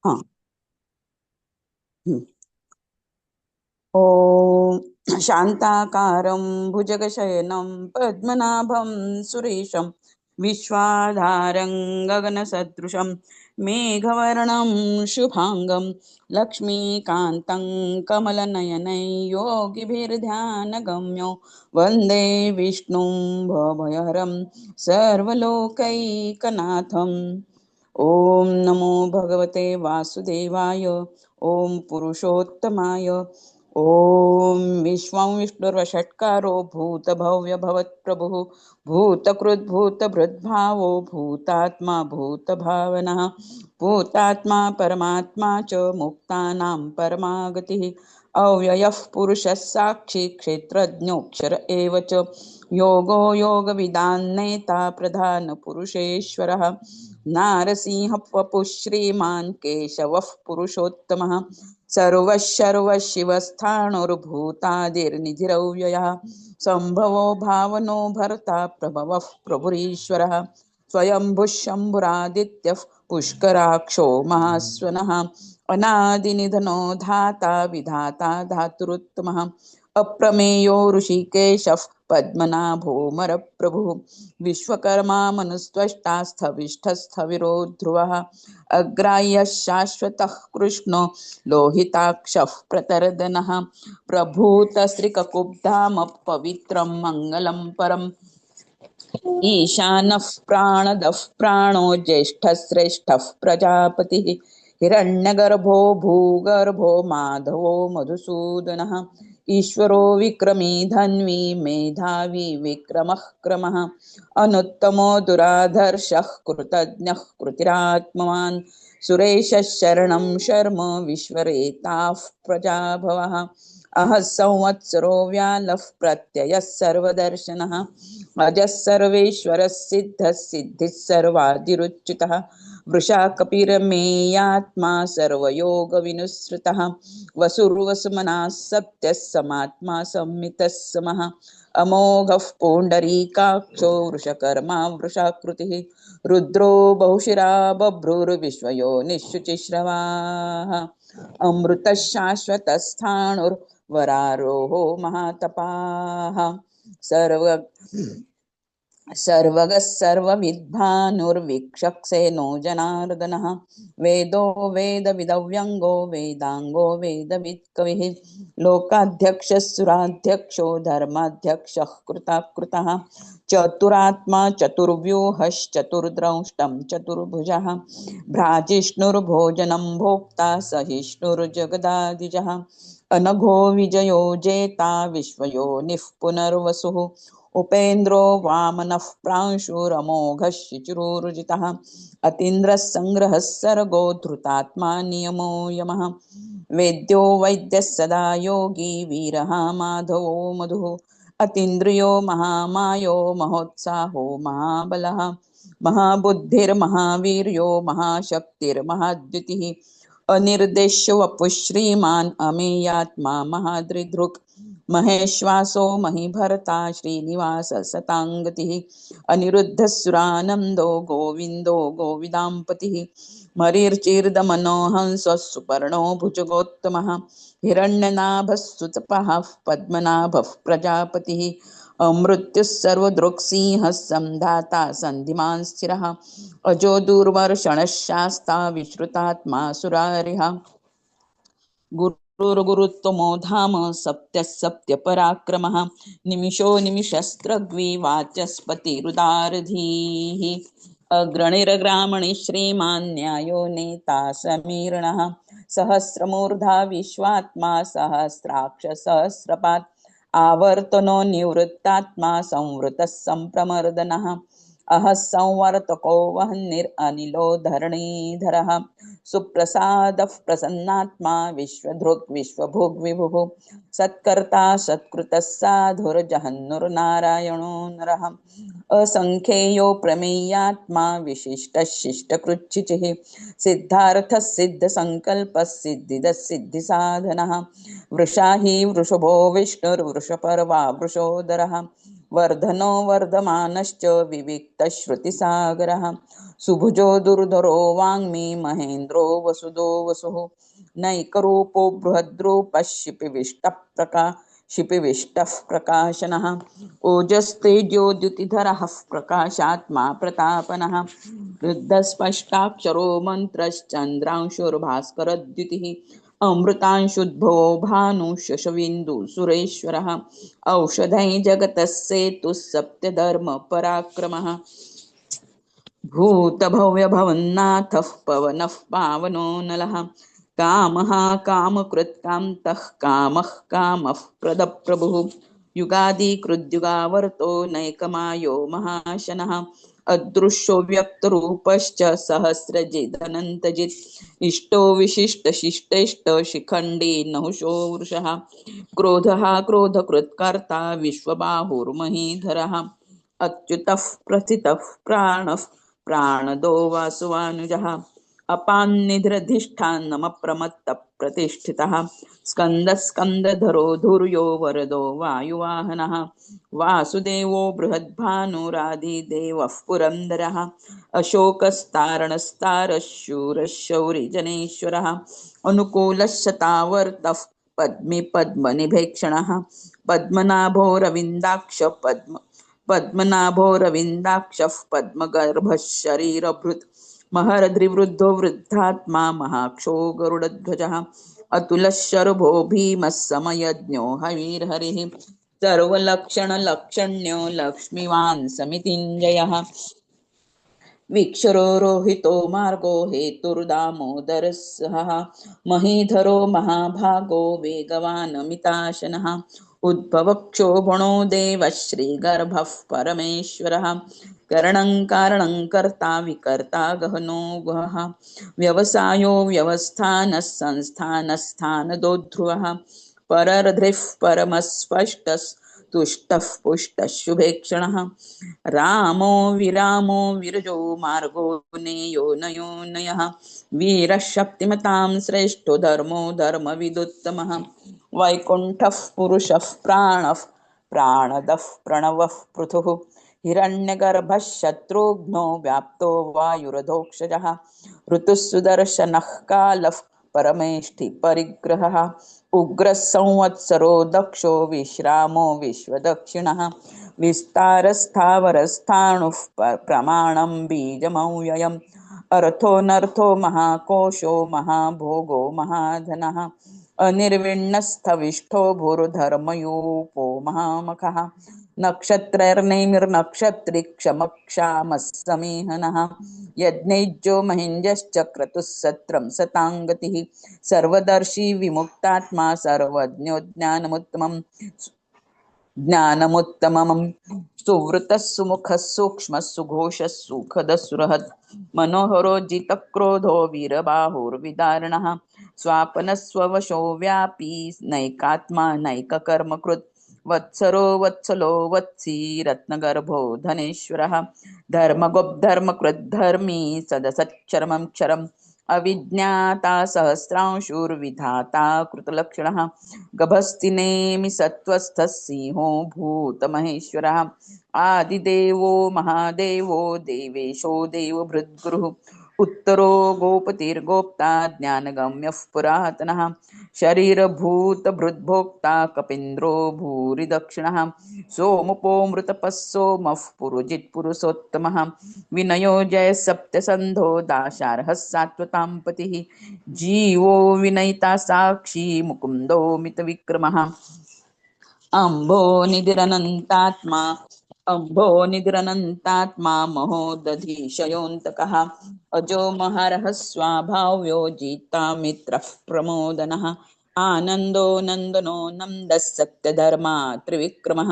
हा. ॐ शान्ताकारं भुजगशयनं पद्मनाभं सुरेशं विश्वाधारं गगनसदृशं मेघवर्णं शुभांगं लक्ष्मीकान्तं कमलनयनं योगिभिर्ध्यानगम्यो वन्दे विष्णुं भवभयहरं सर्वलोकैकनाथम्। ॐ नमो भगवते वासुदेवाय। ॐ पुरुषोत्तमाय। ॐ विश्वं विष्णुर्वषट्कारो भूतभव्यभवत्प्रभुः भूतकृद्भूतभृद्भावो भूतात्मा भूतभावनः भूतात्मा परमात्मा च मुक्तानां परमागतिः अव्ययः पुरुषः साक्षी क्षेत्रज्ञोऽक्षर एव च योगो योगविदान्नेता प्रधानपुरुषेश्वरः नारसिंह वपुः श्रीमान् केशवः पुरुषोत्तमः सर्वः सर्वशिवस्थाणुर्भूतादिर्निधिरव्ययः सम्भवो भावनो भर्ता प्रभवः प्रभुरीश्वरः स्वयंभुः शम्भुरादित्यः पुष्कराक्षो महास्वनः अनादिनिधनो धाता विधाता धातुरुत्तमः अप्रमेयो ऋषिकेशः पद्मनाभोमरप्रभुः विश्वकर्मा मनुस्त्वष्टा स्थविष्ठस्थविरो ध्रुवः अग्राह्यः शाश्वतः कृष्णो लोहिताक्षः प्रतर्दनः प्रभूतश्रीककुब्धाम पवित्रं मङ्गलं परम् ईशानः प्राणदः प्राणो ज्येष्ठः श्रेष्ठः प्रजापतिः हिरण्यगर्भो भूगर्भो माधवो मधुसूदनः ईश्वरो विक्रमी धन्वी मेधावी विक्रमः क्रमः अनुत्तमो दुराधर्षः कृतज्ञः कृतिरात्मवान् सुरेशः शरणं शर्म विश्वरेताः प्रजाभवः अहः संवत्सरो व्यालः प्रत्ययः सर्वदर्शनः अजः सर्वेश्वरः सिद्धः सिद्धिः सर्वादिरुच्युतः वृषा कपिरमेयात्मा सर्वयोगविनुसृतः वसुर्वसुमनः सत्यः समात्मा संमितः समः अमोघः पुण्डरीकाक्षो वृषकर्मा वृषाकृतिः रुद्रो बहुशिरा बभ्रुर्विश्वयोनिःशुचिश्रवाः अमृतः शाश्वतस्थाणुर्वरारोहो महातपाः सर्व सर्वगः सर्वविद्भानुर्विक्षक्सेनो जनार्दनः वेदो वेदविदव्यङ्गो वेदाङ्गो वेदवित्कविः लोकाध्यक्षः सुराध्यक्षो धर्माध्यक्षः कृताकृतः चतुरात्मा चतुर्व्यूहश्चतुर्द्रष्टं चतुर्भुजः भ्राजिष्णुर्भोजनं भोक्ता सहिष्णुर्जगदादिजः अनघो विजयो जेता विश्वयोनिः पुनर्वसुः उपेन्द्रो वामनः प्रांशुरमोघः शिचिरोरुजितः अतीन्द्रः सङ्ग्रहः सर्गो धृतात्मा नियमो यमः वेद्यो वैद्यः सदा योगी वीरः माधवो मधुः अतीन्द्रियो महामायो महोत्साहो महाबलः महाबुद्धिर्महावीर्यो महाशक्तिर्महाद्युतिः अनिर्देश्यो वपुः श्रीमान् अमेयात्मा महादृदृक् महेश्वासो महीभर्ता श्रीनिवास सताङ्गतिः अनिरुद्धः सुरानन्दो गोविन्दो गोविदाम्पतिः मरीर्चिर्दमनोहंसः सुपर्णो भुजगोत्तमः हिरण्यनाभः सुतपः पद्मनाभः प्रजापतिः अमृत्युः सर्वदृक्सिंहः संधाता सन्धिमान् स्थिरः अजो दूर्वर्षणः शास्ता विश्रुतात्मा सुरारिः गुरुर्गुरुत्तमो धाम सत्यः सत्यपराक्रमः निमिषो निमिषस्त्रग्वी वाचस्पतिरुदारधीः अग्रणिर्ग्रामणि श्रीमान् न्यायो नेता समीरणः सहस्रमूर्धा विश्वात्मा सहस्राक्ष सहस्रपात् आवर्तनो निवृत्तात्मा संवृतः संप्रमर्दनः अहः संवर्तको वह्निरनिलो धरणीधरः सुप्रसादः प्रसन्नात्मा विश्वधृक् विश्वभुग् विभुः सत्कर्ता सत्कृतः साधुर्जहन्नुर्नारायणो नरः असंख्येयो प्रमेयात्मा विशिष्टः शिष्टकृच्छिचिः सिद्धार्थः सिद्धसङ्कल्पः सिद्धिदः सिद्धिसाधनः वृषा हि वृषभो विष्णुर्वृषपर्वा वृषोदरः वर्धनो वर्धमानश्च विविक्तश्रुतिसागरः सुभुजो दुर्धरो वाङ्मी महेन्द्रो वसुदो वसुः नैकरूपो बृहद्रूपः शिपिविष्टः प्रकाशनः ओजस्तेजोद्युतिधरः प्रकाशात्मा प्रतापनः रुद्धस्पष्टाक्षरो मन्त्रश्चन्द्रांशुर्भास्करद्युतिः अमृतांशुद्भो भानुशशविन्दु सुरेश्वरः औषधै जगतः सेतुः सत्यधर्मपराक्रमः भूतभव्यभवन्नाथः पवनः पावनो नलः कामः कामकृत्कान्तः कामः कामः प्रदप्रभुः युगादिकृद्युगावर्तो नैकमायो महाशनः अदृश्यो व्यक्तरूपश्च सहस्रजिदनन्तजित् इष्टो विशिष्टशिष्टेष्ट शिखण्डी नहुषो वृषः क्रोधः क्रोधकृत्कर्ता विश्वबाहुर्महीधरः अच्युतः प्रथितः प्राणः प्राणदो वासुवानुजः अपान्निधिरधिष्ठानमप्रमत्तः प्रतिष्ठितः स्कन्दः स्कन्दधरो धुर्यो वरदो वायुवाहनः वासुदेवो बृहद्भानुरादिदेवः पुरन्दरः अशोकस्तारणस्तारः शूरः शौरिजनेश्वरः अनुकूलः शतावर्तः पद्मी पद्मनिभेक्षणः पद्मनाभो रविन्दाक्ष पद्मनाभो रविन्दाक्षः पद्मगर्भः शरीरभृत् महरद्रिवृद्धो वृद्धात्मा महाक्षो गरुडध्वजः अतुलः शर्भो भीमः समयज्ञो हवीर्हरिः सर्वलक्षणलक्षण्यो लक्ष्मीवान् समितिञ्जयः वीक्षरो रोहितो मार्गो हेतुर्दामोदरः सहः महीधरो महाभागो वेगवानमिताशनः उद्भवक्षोभणो देवः श्रीगर्भः परमेश्वरः करणं कारणं कर्ता विकर्ता गहनो गुहः व्यवसायो व्यवस्थानः संस्थानस्थानदोध्रुवः परर्ध्रिः परमस्पष्टस्तुष्टः पुष्टः शुभेक्षणः रामो विरामो विरजो मार्गो नेयो नयो नयः वीरः शक्तिमतां श्रेष्ठो धर्मो धर्मविदुत्तमः वैकुण्ठः पुरुषः प्राणः प्राणदः प्रणवः पृथुः हिरण्यगर्भः शत्रुघ्नो व्याप्तो वायुरधोक्षजः ऋतुः सुदर्शनः कालः परमेष्ठि परिग्रहः उग्रः संवत्सरो दक्षो विश्रामो विश्वदक्षिणः विस्तारस्थावरस्थाणुः प्रमाणं बीजमव्ययम् अर्थोऽनर्थो महाकोशो महाभोगो महाधनः अनिर्विण्णस्थविष्ठो भूर्धर्मयूपो महामखः नक्षत्रैर्नैमिर्नक्षत्रिक्षमक्षामः समीहनः यज्ञैज्यो महिञ्जश्च क्रतुः सत्रं सताङ्गतिः सर्वदर्शी विमुक्तात्मा सर्वज्ञो ज्ञानमुत्तमम् सुवृतः सुमुखः सूक्ष्मः सुघोषः सुखदः सुरहत् मनोहरो जितक्रोधो वीरबाहुर्विदारणः स्वापनस्ववशो व्यापी नैकात्मा नैककर्मकृत् वत्सरो वत्सलो वत्सी रत्नगर्भो धनेश्वरः धर्मगुप्धर्मकृद्धर्मी सदसच्चरमं क्षरम् अविज्ञाता सहस्रांशुर्विधाता कृतलक्षणः गभस्तिनेमि सत्त्वस्थः सिंहो भूतमहेश्वरः आदिदेवो महादेवो देवेशो देवभृद्गुरुः उत्तरो गोपतिर्गोप्ता ज्ञानगम्यः पुरातनः शरीरभूतभृद्भोक्ता कपीन्द्रो भूरि दक्षिणः सोमुपो मृतपः सोमः पुरुजित्पुरुषोत्तमः विनयो जय सप्तसन्धो दाशार्हः सात्वतां पतिः जीवो विनयिता साक्षी मुकुन्दो मितविक्रमः अम्भो निधिरनन्तात्मा महोदधीशयोऽन्तकः अजो महरः स्वाभाव्यो जिता मित्रः प्रमोदनः आनन्दो नन्दनो नन्दः सत्यधर्मा त्रिविक्रमः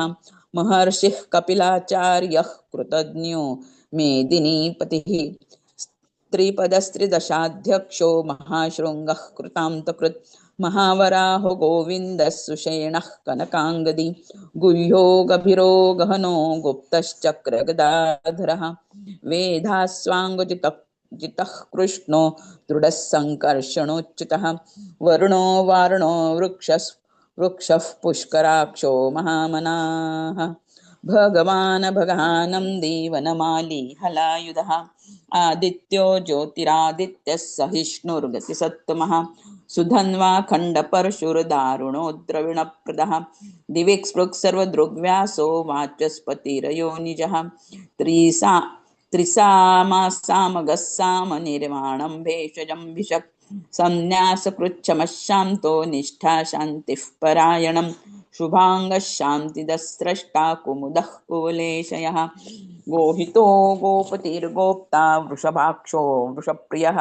महर्षिः कपिलाचार्यः कृतज्ञो मेदिनीपतिः त्रिपदस्त्रिदशाध्यक्षो महाशृङ्गः कृतान्तकृत् महावराहो गोविन्दः सुषेणः कनकाङ्गदी गुह्यो गभीरो गहनो गुप्तश्चक्रगदाधरः वेदास्वाङ्गजितः जितः कृष्णो दृढः सङ्कर्षणोच्युतः वरुणो वारुणो वृक्षः पुष्कराक्षो महामनाः भगवान् भगानं देवनमाली हलायुधः आदित्यो ज्योतिरादित्यः सहिष्णुर्गतिसत्तमः सुधन्वा खण्डपरशुर्दारुणो द्रविणप्रदः दिविक्स्पृक् सर्वदृग्व्यासो वाचस्पतिरयो निजः त्रिसा त्रिसामासामगः सामनिर्वाणं भेषजं भिषक् संन्यासकृच्छमशान्तो निष्ठा शान्तिः परायणं शुभांगः शान्तिदस्रष्टा कुमुदः कुवलेशयः गोहितो गोपतिर्गोप्ता वृषभाक्षो वृषप्रियः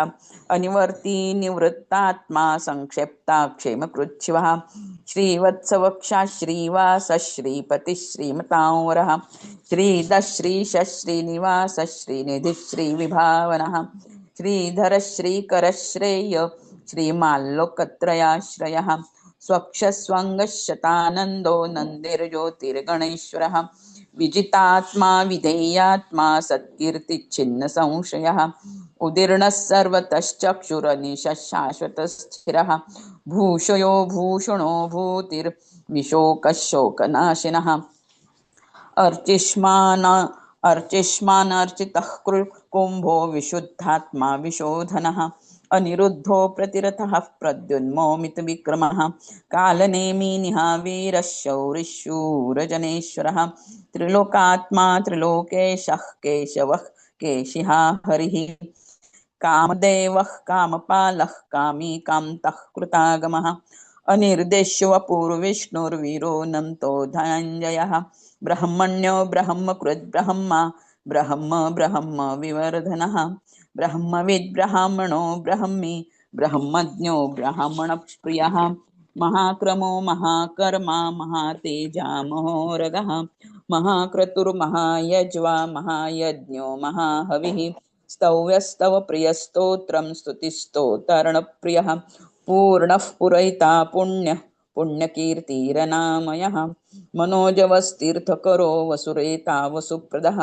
अनिवर्ती निवृत्तात्मा संक्षेप्ता क्षेमकृच्छिवः श्रीवत्सवक्षा श्रीवास श्रीपतिः श्रीमतांवरः श्रीदश्रीश श्रीनिवास श्रीनिधिः श्रीविभावनः श्रीधर श्रीकर श्रेय श्रीमाल्लोकत्रयाश्रयः स्वक्षस्वङ्गशतानन्दो नन्दिर्ज्योतिर्गणेश्वरः विजितात्मा विधेयात्मा सत्कीर्तिच्छिन्न संशयः उदीर्णः सर्वतश्चक्षुरनिशः शाश्वतस्थिरः भूषयो भूषणो भूतिर्विशोकः शोकनाशिनः अर्चिष्मानर्चितः कुम्भो विशुद्धात्मा विशोधनः अनिरुद्धो प्रतिरथः प्रद्युन्मोमितविक्रमः कालनेमी निहावीरः शौरिशूरजनेश्वरः त्रिलोकात्मा त्रिलोकेशः केशवः केशिहा हरिः कामदेवः कामपालः कामी कान्तः कृतागमः अनिर्देश्यो अपूर्वविष्णुर्वीरो धनञ्जयः ब्रह्मण्यो ब्रह्मकृद् ब्रह्मा ब्रह्म ब्रह्म विवर्धनः ब्रह्मविद् ब्राह्मणो ब्रह्मी ब्रह्मज्ञो ब्राह्मणप्रियः महाक्रमो महाकर्मा महातेजा महोरगः महाक्रतुर्महायज्वा महायज्ञो महाहविः स्तव्यस्तव प्रियस्तोत्रं स्तुतिस्तोतर्णप्रियः पूर्णः पुरैता पुण्यः पुण्यकीर्तिरनामयः मनोजवस्तीर्थकरो वसुरेता वसुप्रदः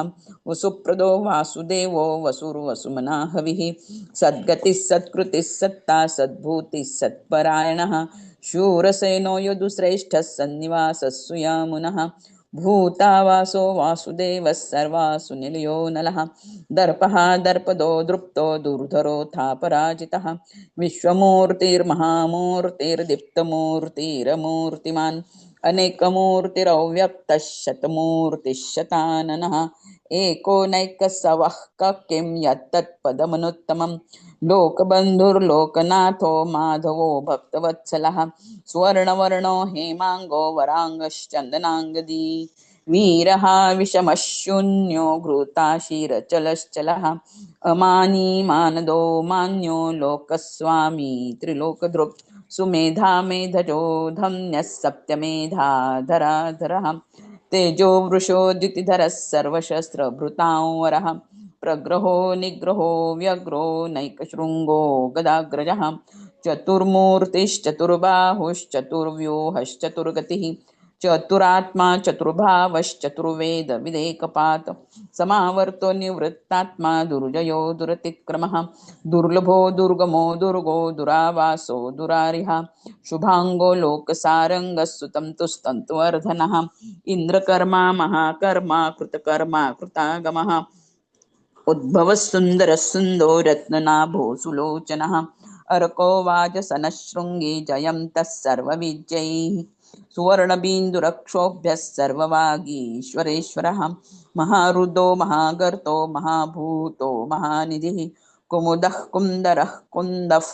वसुप्रदो वासुदेवो वसुर्वसुमना हविः सद्गतिः सत्कृतिः सत्ता सद्भूतिः सत्परायणः शूरसेनो यदुश्रेष्ठः सन्निवासः सुयामुनः भूतावासो वासुदेवः सर्वासु निलयो नलः दर्पः दर्पदो दृप्तो दुर्धरोऽथापराजितः विश्वमूर्तिर्महामूर्तिर्दीप्तमूर्तिरमूर्तिमान् अनेकमूर्तिरव्यक्तः शतमूर्तिः शताननः एको नैकसवः किं यत्तत्पदमनुत्तमं लोकबन्धुर्लोकनाथो माधवो भक्तवत्सलः स्वर्णवर्णो हेमाङ्गो वराङ्गश्चन्दनाङ्गदी वीरः विषमशून्यो घृताशीरचलश्चलः अमानी मानदो मान्यो लोकस्वामी त्रिलोकधृक् सुमेधा मेधजो धन्यः सप्तमेधाधराधरः तेजो वृषो द्युतिधरः सर्वशस्त्रभृतांवरः प्रग्रहो निग्रहो व्यग्रो नैकशृङ्गो गदाग्रजः चतुर्मूर्तिश्चतुर्बाहुश्चतुर्व्यूहश्चतुर्गतिः चतुरात्मा चतुर्भावश्चतुर्वेद विदेकपात समावर्तो निवृत्तात्मा दुर्जयो दुरतिक्रमः दुर्लभो दुर्गमो दुर्गो दुरावासो दुरारिः शुभांगो लोकसारंगः सुतं तुस्तंतुवर्धनः इंद्रकर्मा महाकर्मा कृतकर्मा कृतागमः उद्भवः सुन्दरः सुन्दो रत्ननाभो सुलोचनः अर्को वाजसनशृङ्गी जयन्तः सर्वविजयैः सुवर्णबिन्दुरक्षोभ्यः सर्ववागीश्वरेश्वरः महारुदो महागर्तो महाभूतो महानिधिः कुमुदः कुन्दरः कुन्दः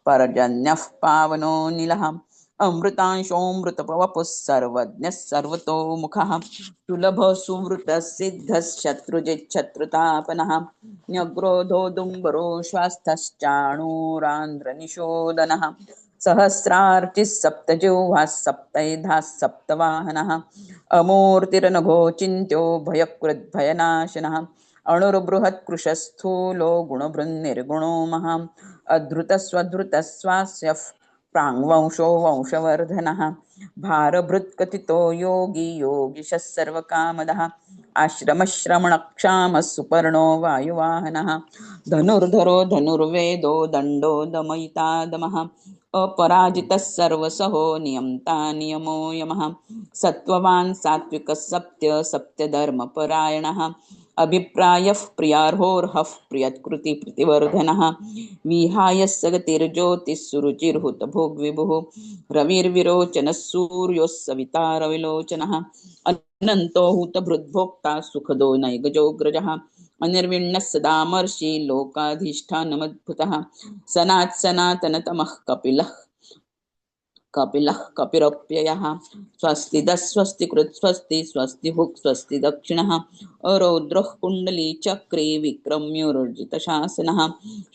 पर्जन्यः पावनो नीलः अमृतांशोऽमृतपवपुः सर्वज्ञः सर्वतोमुखः सुलभः सुवृतः सिद्धः शत्रुजिच्छत्रुतापनः न्यग्रोधो दुम्बरो श्वास्थश्चाणूरान्ध्रनिशोदनः सहस्रार्चिः सप्तजिह्वाः सप्तैधाः सप्तवाहनः अमूर्तिरनघो चिन्त्यो भयकृद्भयनाशनः अणुर्बृहत्कृशस्थूलो गुणभृन्निर्गुणो महाम् अधृतस्वधृतस्वास्यः प्राङ्वंशो वंशवर्धनः भारभृत्कथितो योगी योगिशः सर्वकामदः आश्रमश्रमणक्षामः सुपर्णो वायुवाहनः धनुर्धरो धनुर्वेदो दण्डो दमयिता दमः अपराजितः सर्वसहो नियन्ता नियमो यमः सत्त्ववान् सात्विकः सत्य सत्यधर्मपरायणः अभिप्रायः प्रियार्होर्हः प्रियत्कृति प्रतिवर्धनः विहाय सगतिर्ज्योतिः सुरुचिर्हुत भोग्विभुः रविर्विरोचनः सूर्योः सविता रविलोचनः अनन्तो हुतभृद्भोक्ता सुखदो नैगजोऽग्रजः अनिर्विण्णः सदामर्षि लोकाधिष्ठानमद्भुतः सनातनतमः कपिलः कपिरप्ययः स्वस्ति दस्वस्ति कृत् स्वस्ति स्वस्ति भुक् स्वस्ति दक्षिणः अरौद्रः कुण्डली चक्रे विक्रम्योर्जितशासनः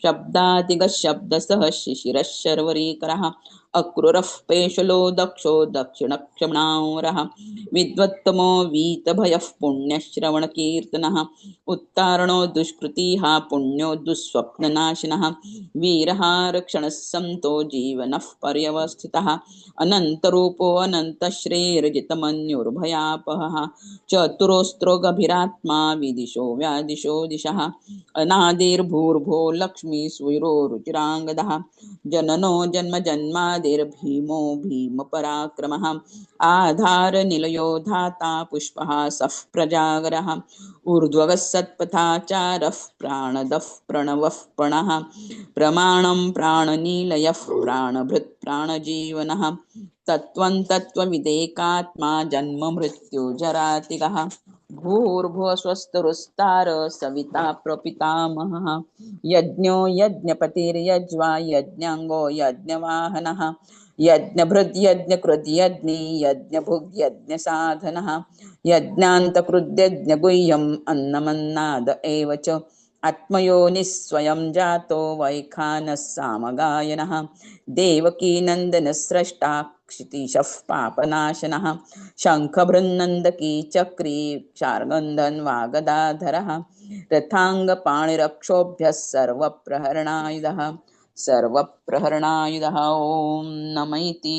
शब्दातिगशब्दसः शिशिरः शर्वरीकरः अक्रूरः पेशलो दक्षो दक्षिणक्षमावरः विद्वत्तमो वीतभयः पुण्यश्रवणकीर्तनः उत्तारणो दुष्कृतिः पुण्यो दुःस्वप्ननाशिनः वीरः रक्षणः सन्तो जीवनः पर्यवस्थितः अनन्तरूपो अनन्तश्रेर्जितमन्युर्भयापहः चतुरोस्त्रो गभीरात्मा विदिशो व्यादिशो दिशः अनादिर्भूर्भो लक्ष्मी सुविरो रुचिराङ्गदः जननो जन्मजन्मादिर्भीमो भीमपराक्रमः आधारनिलयो धाता पुष्पः सः प्रजागरः ऊर्ध्वगः सत्पथाचारः प्राणदः प्रणवः पणः प्रमाणं प्राणनीलयः प्राणभृत् प्राणजीवनः तत्त्वं तत्त्वविदेकात्मा जन्म मृत्यु जरातिगः भूर्भुवस्वस्तरुस्तार सविता प्रपितामहः यज्ञो यज्ञपतिर्यज्वा यज्ञाङ्गो यज्ञवाहनः यज्ञभृद्यज्ञकृद्यज्ञी यज्ञभुग्यज्ञसाधनः यज्ञान्तकृद्यज्ञगुह्यम् अन्नमन्नाद एव च आत्मयोनिस्वयं जातो वैखानः सामगायनः देवकीनन्दनस्रष्टा क्षितिशः पापनाशनः शङ्खभृन्नन्दकी चक्री क्षार्गन्धन् वागदाधरः रथाङ्गपाणिरक्षोभ्यः सर्वप्रहरणायुधः ॐ नमैति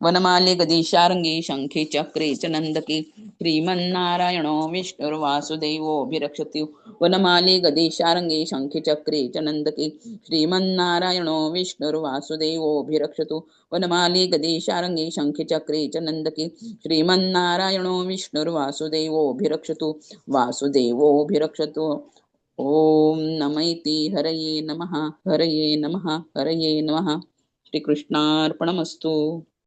वनमाले गदिशार्ङ्गी शङ्खे चक्रे च नन्दकी श्रीमन्नारायणो विष्णुर्वासुदेवोऽभिरक्षति वनमाले गदिशार्ङ्गी शङ्खे चक्रे च नन्दकी श्रीमन्नारायणो विष्णुर्वासुदेवोऽभिरक्षतु वनमाले गदिशार्ङ्गी शङ्खे चक्रे च नन्दकी श्रीमन्नारायणो विष्णुर्वासुदेवोऽभिरक्षतु वासुदेवोऽभिरक्षतु ॐ नमैति हरये नमः हरये नमः हरये नमः श्रीकृष्णार्पणमस्तु।